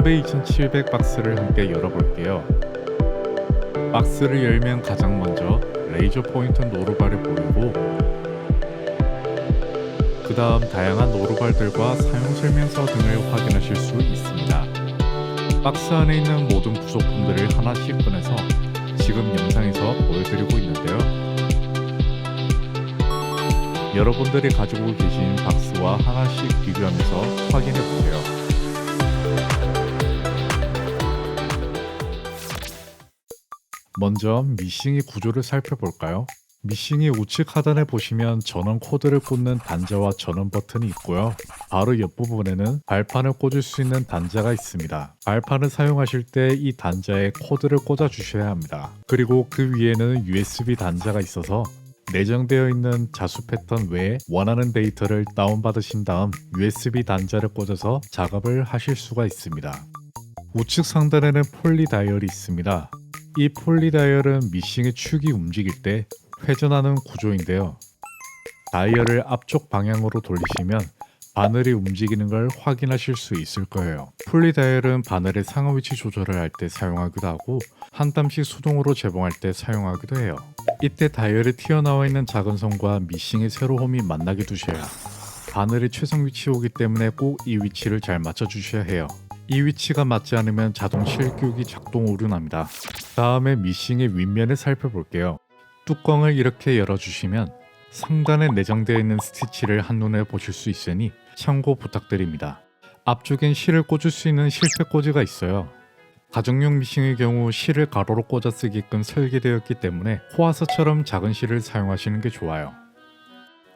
MV2700 박스를 함께 열어볼게요. 박스를 열면 가장 먼저 레이저 포인트 노루발이 보이고, 그 다음 다양한 노루발들과 사용 설명서 등을 확인하실 수 있습니다. 박스 안에 있는 모든 부속품들을 하나씩 꺼내서 지금 영상에서 보여드리고 있는데요. 여러분들이 가지고 계신 박스와 하나씩 비교하면서 확인해보세요. 먼저 미싱의 구조를 살펴볼까요? 미싱의 우측 하단에 보시면 전원 코드를 꽂는 단자와 전원 버튼이 있고요. 바로 옆부분에는 발판을 꽂을 수 있는 단자가 있습니다. 발판을 사용하실 때 이 단자에 코드를 꽂아 주셔야 합니다. 그리고 그 위에는 USB 단자가 있어서 내장되어 있는 자수 패턴 외에 원하는 데이터를 다운받으신 다음 USB 단자를 꽂아서 작업을 하실 수가 있습니다. 우측 상단에는 폴리 다이얼이 있습니다. 이 폴리 다이얼은 미싱의 축이 움직일 때 회전하는 구조인데요. 다이얼을 앞쪽 방향으로 돌리시면 바늘이 움직이는 걸 확인하실 수 있을 거예요. 폴리 다이얼은 바늘의 상하 위치 조절을 할 때 사용하기도 하고 한 땀씩 수동으로 재봉할 때 사용하기도 해요. 이때 다이얼에 튀어나와 있는 작은 선과 미싱의 세로홈이 만나게 두셔야 바늘의 최종 위치에 오기 때문에 꼭 이 위치를 잘 맞춰 주셔야 해요. 이 위치가 맞지 않으면 자동 실교육이 작동 오류 납니다. 다음에 미싱의 윗면을 살펴볼게요. 뚜껑을 이렇게 열어주시면 상단에 내장되어 있는 스티치를 한눈에 보실 수 있으니 참고 부탁드립니다. 앞쪽엔 실을 꽂을 수 있는 실패 꽂이가 있어요. 가정용 미싱의 경우 실을 가로로 꽂아 쓰게끔 설계되었기 때문에 호화서처럼 작은 실을 사용하시는 게 좋아요.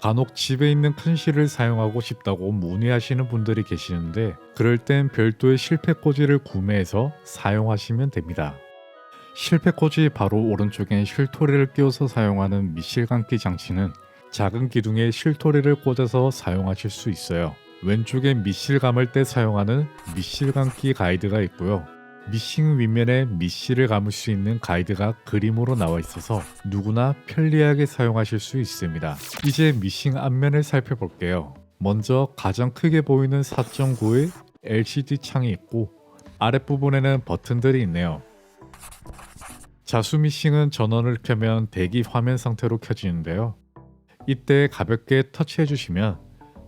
간혹 집에 있는 큰 실을 사용하고 싶다고 문의하시는 분들이 계시는데 그럴 땐 별도의 실패 꽂이를 구매해서 사용하시면 됩니다. 실패 꽂이 바로 오른쪽엔 실토리를 끼워서 사용하는 밑실감기 장치는 작은 기둥에 실토리를 꽂아서 사용하실 수 있어요. 왼쪽엔 밑실 감을 때 사용하는 밑실 감기 가이드가 있고요. 미싱 윗면에 밑실을 감을 수 있는 가이드가 그림으로 나와 있어서 누구나 편리하게 사용하실 수 있습니다. 이제 미싱 앞면을 살펴볼게요. 먼저 가장 크게 보이는 4.9의 LCD 창이 있고 아랫부분에는 버튼들이 있네요. 자수 미싱은 전원을 켜면 대기 화면 상태로 켜지는데요. 이때 가볍게 터치해 주시면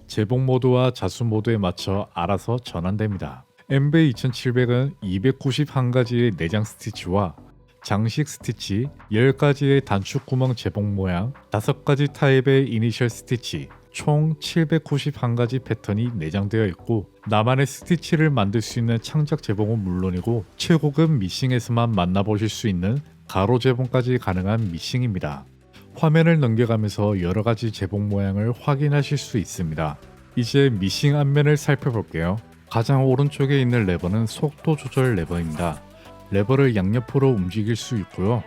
재봉 모드와 자수 모드에 맞춰 알아서 전환됩니다. MV2700은 291가지의 내장 스티치와 장식 스티치, 10가지의 단축 구멍 재봉 모양, 5가지 타입의 이니셜 스티치, 총 791가지 패턴이 내장되어 있고 나만의 스티치를 만들 수 있는 창작 재봉은 물론이고 최고급 미싱에서만 만나보실 수 있는 가로 재봉까지 가능한 미싱입니다. 화면을 넘겨가면서 여러가지 재봉 모양을 확인하실 수 있습니다. 이제 미싱 앞면을 살펴볼게요. 가장 오른쪽에 있는 레버는 속도 조절 레버입니다. 레버를 양옆으로 움직일 수 있고요.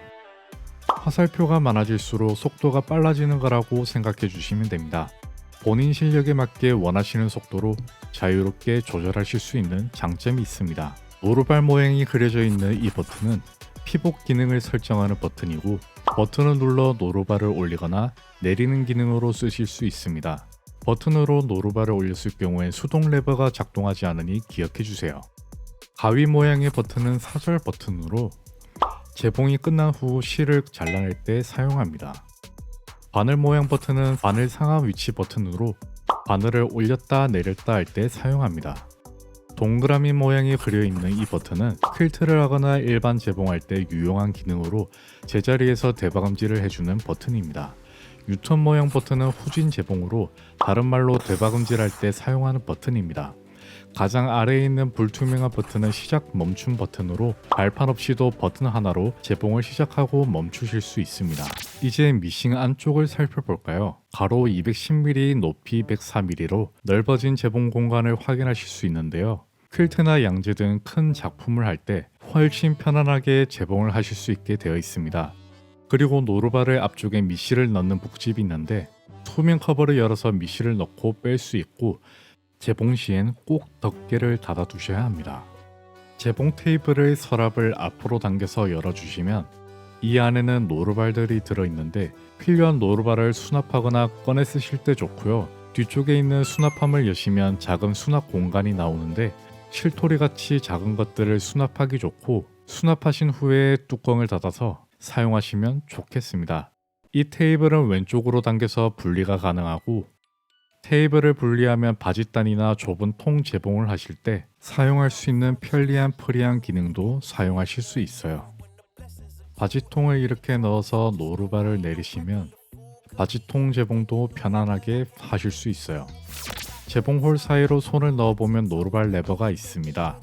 화살표가 많아질수록 속도가 빨라지는 거라고 생각해 주시면 됩니다. 본인 실력에 맞게 원하시는 속도로 자유롭게 조절하실 수 있는 장점이 있습니다. 노루발 모양이 그려져 있는 이 버튼은 피복 기능을 설정하는 버튼이고 버튼을 눌러 노루발을 올리거나 내리는 기능으로 쓰실 수 있습니다. 버튼으로 노루발을 올렸을 경우에 수동 레버가 작동하지 않으니 기억해 주세요. 가위 모양의 버튼은 사절 버튼으로 재봉이 끝난 후 실을 잘라낼 때 사용합니다. 바늘 모양 버튼은 바늘 상하 위치 버튼으로 바늘을 올렸다 내렸다 할 때 사용합니다. 동그라미 모양이 그려있는 이 버튼은 퀼트를 하거나 일반 재봉할 때 유용한 기능으로 제자리에서 대박음질을 해주는 버튼입니다. 유턴 모양 버튼은 후진 재봉으로 다른 말로 대박음질할 때 사용하는 버튼입니다. 가장 아래에 있는 불투명한 버튼은 시작 멈춤 버튼으로 발판 없이도 버튼 하나로 재봉을 시작하고 멈추실 수 있습니다. 이제 미싱 안쪽을 살펴볼까요? 가로 210mm, 높이 104mm로 넓어진 재봉 공간을 확인하실 수 있는데요. 퀼트나 양재 등 큰 작품을 할 때 훨씬 편안하게 재봉을 하실 수 있게 되어 있습니다. 그리고 노루발을 앞쪽에 밑실을 넣는 북집이 있는데 투명 커버를 열어서 밑실을 넣고 뺄 수 있고 재봉 시엔 꼭 덮개를 닫아 두셔야 합니다. 재봉 테이블의 서랍을 앞으로 당겨서 열어주시면 이 안에는 노루발들이 들어있는데 필요한 노루발을 수납하거나 꺼내 쓰실 때 좋고요. 뒤쪽에 있는 수납함을 여시면 작은 수납 공간이 나오는데 실토리같이 작은 것들을 수납하기 좋고 수납하신 후에 뚜껑을 닫아서 사용하시면 좋겠습니다. 이 테이블은 왼쪽으로 당겨서 분리가 가능하고 테이블을 분리하면 바짓단이나 좁은 통 재봉을 하실 때 사용할 수 있는 편리한 프리한 기능도 사용하실 수 있어요. 바짓통을 이렇게 넣어서 노루발을 내리시면 바짓통 재봉도 편안하게 하실 수 있어요. 재봉홀 사이로 손을 넣어보면 노루발 레버가 있습니다.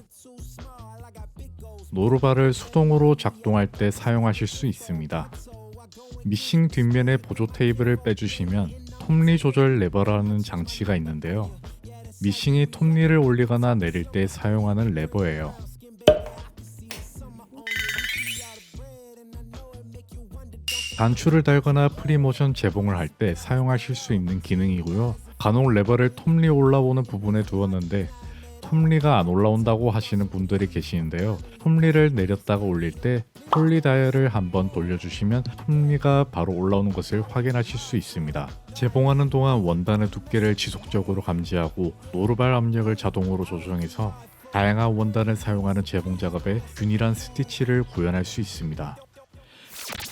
노루발을 수동으로 작동할 때 사용하실 수 있습니다. 미싱 뒷면의 보조 테이블을 빼주시면 톱니 조절 레버라는 장치가 있는데요. 미싱이 톱니를 올리거나 내릴 때 사용하는 레버예요. 단추를 달거나 프리모션 재봉을 할 때 사용하실 수 있는 기능이고요. 간혹 레버를 톱니 올라오는 부분에 두었는데 톱니가 안 올라온다고 하시는 분들이 계시는데요. 톱니를 내렸다가 올릴 때 폴리 다이얼을 한번 돌려주시면 톱니가 바로 올라오는 것을 확인하실 수 있습니다. 재봉하는 동안 원단의 두께를 지속적으로 감지하고 노루발 압력을 자동으로 조정해서 다양한 원단을 사용하는 재봉 작업에 균일한 스티치를 구현할 수 있습니다.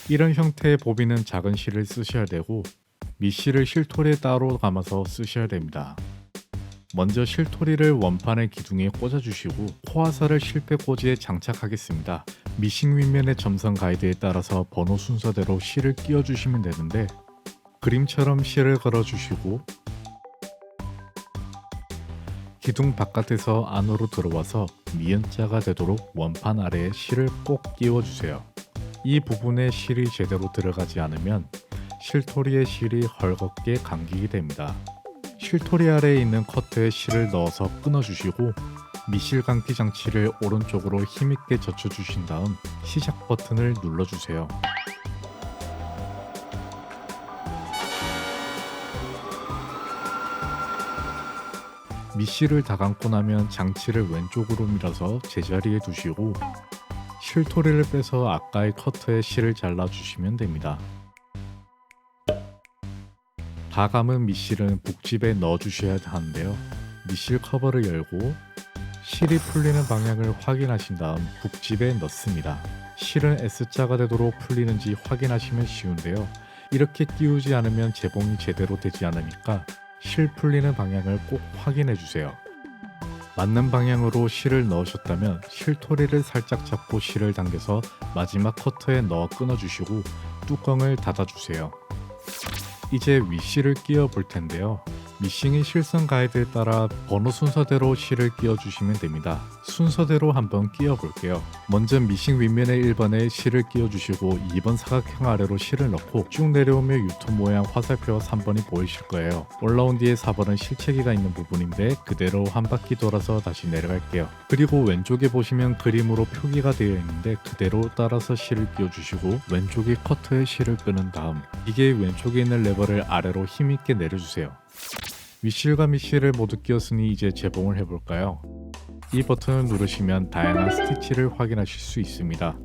이런 형태의 보비는 작은 실을 쓰셔야 되고 밑실을 실토리에 따로 감아서 쓰셔야 됩니다. 먼저 실토리를 원판의 기둥에 꽂아주시고 코화살을 실배 꽂이에 장착하겠습니다. 미싱 윗면의 점선 가이드에 따라서 번호 순서대로 실을 끼워주시면 되는데 그림처럼 실을 걸어주시고 기둥 바깥에서 안으로 들어와서 니은자가 되도록 원판 아래에 실을 꼭 끼워주세요. 이 부분에 실이 제대로 들어가지 않으면 실토리의 실이 헐겁게 감기게 됩니다. 실토리 아래에 있는 커트에 실을 넣어서 끊어주시고 미실 감기 장치를 오른쪽으로 힘있게 젖혀주신 다음 시작 버튼을 눌러주세요. 밑실을 다 감고 나면 장치를 왼쪽으로 밀어서 제자리에 두시고 실토리를 빼서 아까의 커트에 실을 잘라주시면 됩니다. 다 감은 밑실은 북집에 넣어주셔야 하는데요. 밑실 커버를 열고 실이 풀리는 방향을 확인하신 다음 북집에 넣습니다. 실은 S자가 되도록 풀리는지 확인하시면 쉬운데요. 이렇게 끼우지 않으면 재봉이 제대로 되지 않으니까 실 풀리는 방향을 꼭 확인해 주세요. 맞는 방향으로 실을 넣으셨다면 실토리를 살짝 잡고 실을 당겨서 마지막 커터에 넣어 끊어주시고 뚜껑을 닫아주세요. 이제 윗실을 끼워 볼 텐데요. 미싱의 실선 가이드에 따라 번호 순서대로 실을 끼워주시면 됩니다. 순서대로 한번 끼워 볼게요. 먼저 미싱 윗면에 1번에 실을 끼워주시고 2번 사각형 아래로 실을 넣고 쭉 내려오며 유턴 모양 화살표와 3번이 보이실 거예요. 올라온 뒤에 4번은 실체기가 있는 부분인데 그대로 한 바퀴 돌아서 다시 내려갈게요. 그리고 왼쪽에 보시면 그림으로 표기가 되어 있는데 그대로 따라서 실을 끼워주시고 왼쪽에 커터에 실을 끄는 다음 이게 왼쪽에 있는 레버를 아래로 힘있게 내려주세요. 윗실과 밑실을 모두 끼웠으니 이제 재봉을 해볼까요? 이 버튼을 누르시면 다양한 스티치를 확인하실 수 있습니다.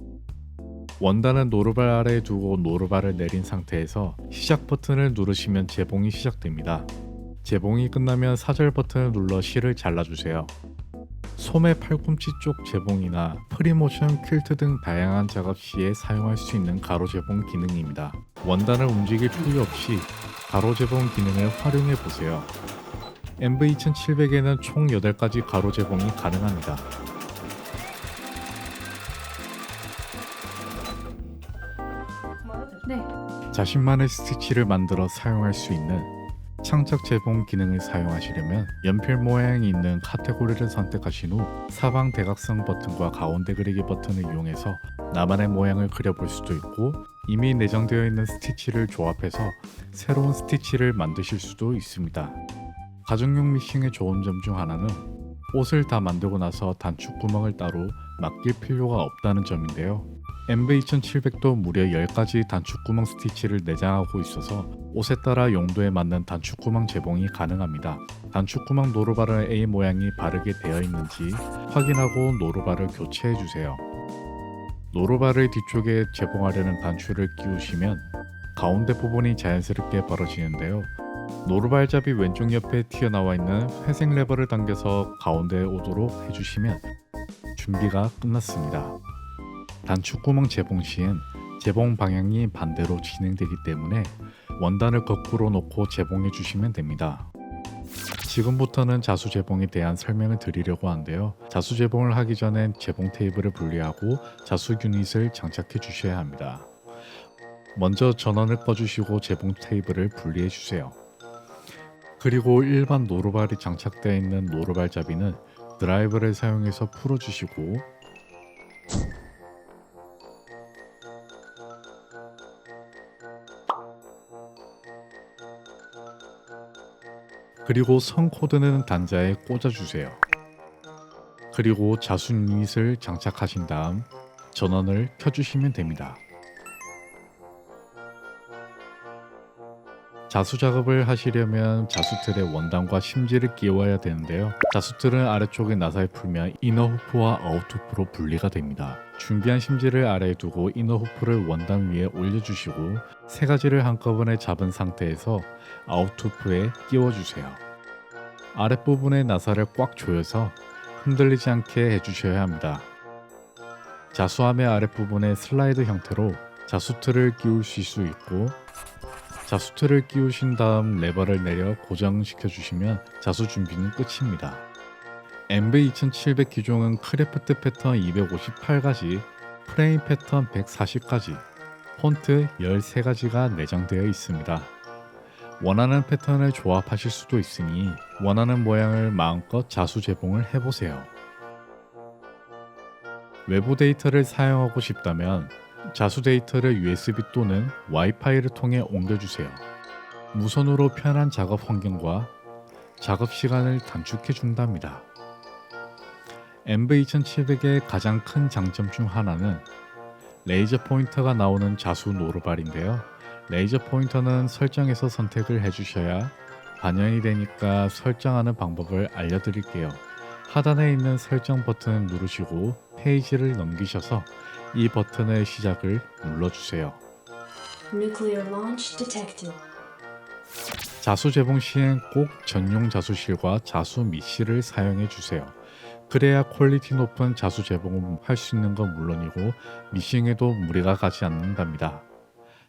원단은 노루발 아래에 두고 노루발을 내린 상태에서 시작 버튼을 누르시면 재봉이 시작됩니다. 재봉이 끝나면 사절 버튼을 눌러 실을 잘라주세요. 소매 팔꿈치 쪽 재봉이나 프리모션 퀼트 등 다양한 작업 시에 사용할 수 있는 가로 재봉 기능입니다. 원단을 움직일 필요 없이 가로 재봉 기능을 활용해 보세요. MV2700에는 총 8가지 가로 재봉이 가능합니다. 네. 자신만의 스티치를 만들어 사용할 수 있는 창작 재봉 기능을 사용하시려면 연필 모양이 있는 카테고리를 선택하신 후 사방 대각선 버튼과 가운데 그리기 버튼을 이용해서 나만의 모양을 그려볼 수도 있고 이미 내장되어 있는 스티치를 조합해서 새로운 스티치를 만드실 수도 있습니다. 가정용 미싱의 좋은 점 중 하나는 옷을 다 만들고 나서 단축 구멍을 따로 맡길 필요가 없다는 점인데요. MV2700도 무려 10가지 단축구멍 스티치를 내장하고 있어서 옷에 따라 용도에 맞는 단축구멍 재봉이 가능합니다. 단축구멍 노루발의 A 모양이 바르게 되어 있는지 확인하고 노루발을 교체해주세요. 노루발의 뒤쪽에 재봉하려는 단추를 끼우시면 가운데 부분이 자연스럽게 벌어지는데요. 노루발잡이 왼쪽 옆에 튀어나와 있는 회색 레버를 당겨서 가운데에 오도록 해주시면 준비가 끝났습니다. 단축구멍 재봉 시엔 재봉 방향이 반대로 진행되기 때문에 원단을 거꾸로 놓고 재봉해 주시면 됩니다. 지금부터는 자수 재봉에 대한 설명을 드리려고 하는데요. 자수 재봉을 하기 전엔 재봉 테이블을 분리하고 자수 유닛을 장착해 주셔야 합니다. 먼저 전원을 꺼주시고 재봉 테이블을 분리해 주세요. 그리고 일반 노루발이 장착되어 있는 노루발잡이는 드라이버를 사용해서 풀어주시고 그리고 선 코드는 단자에 꽂아주세요. 그리고 자수 유닛을 장착하신 다음 전원을 켜주시면 됩니다. 자수 작업을 하시려면 자수틀에 원단과 심지를 끼워야 되는데요. 자수틀은 아래쪽에 나사에 풀면 이너 후프와 아웃 후프로 분리가 됩니다. 준비한 심지를 아래에 두고 이너 후프를 원단 위에 올려주시고 세 가지를 한꺼번에 잡은 상태에서 아웃 후프에 끼워주세요. 아랫부분에 나사를 꽉 조여서 흔들리지 않게 해주셔야 합니다. 자수함의 아랫부분에 슬라이드 형태로 자수틀을 끼우실 수 있고 자수틀을 끼우신 다음 레버를 내려 고정시켜 주시면 자수 준비는 끝입니다. MV2700 기종은 크래프트 패턴 258가지, 프레임 패턴 140가지, 폰트 13가지가 내장되어 있습니다. 원하는 패턴을 조합하실 수도 있으니 원하는 모양을 마음껏 자수 재봉을 해보세요. 외부 데이터를 사용하고 싶다면 자수 데이터를 USB 또는 와이파이를 통해 옮겨주세요. 무선으로 편한 작업 환경과 작업 시간을 단축해 준답니다. MV2700의 가장 큰 장점 중 하나는 레이저 포인터가 나오는 자수 노루발인데요. 레이저 포인터는 설정에서 선택을 해주셔야 반영이 되니까 설정하는 방법을 알려드릴게요. 하단에 있는 설정 버튼을 누르시고 페이지를 넘기셔서 이 버튼의 시작을 눌러주세요. Nuclear launch detected. 자수 재봉 시엔 꼭 전용 자수실과 자수 밑실을 사용해 주세요. 그래야 퀄리티 높은 자수 재봉을 할 수 있는 건 물론이고 미싱에도 무리가 가지 않는답니다.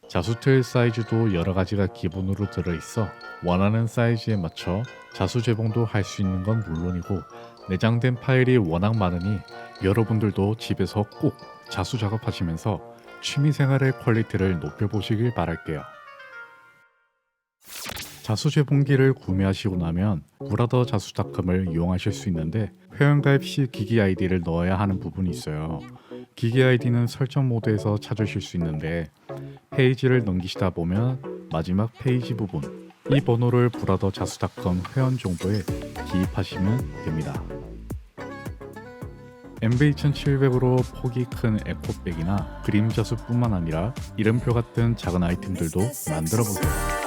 자수틀 사이즈도 여러 가지가 기본으로 들어있어 원하는 사이즈에 맞춰 자수 재봉도 할 수 있는 건 물론이고 내장된 파일이 워낙 많으니 여러분들도 집에서 꼭 자수 작업하시면서 취미생활의 퀄리티를 높여보시길 바랄게요. 자수 재봉기를 구매하시고 나면 브라더 자수닷컴을 이용하실 수 있는데 회원가입 시 기기 아이디를 넣어야 하는 부분이 있어요. 기기 아이디는 설정 모드에서 찾으실 수 있는데 페이지를 넘기시다 보면 마지막 페이지 부분 이 번호를 브라더 자수닷컴 회원 정보에 기입하시면 됩니다. MV2700으로 폭이 큰 에코백이나 그림 자수뿐만 아니라 이름표 같은 작은 아이템들도 만들어 보세요.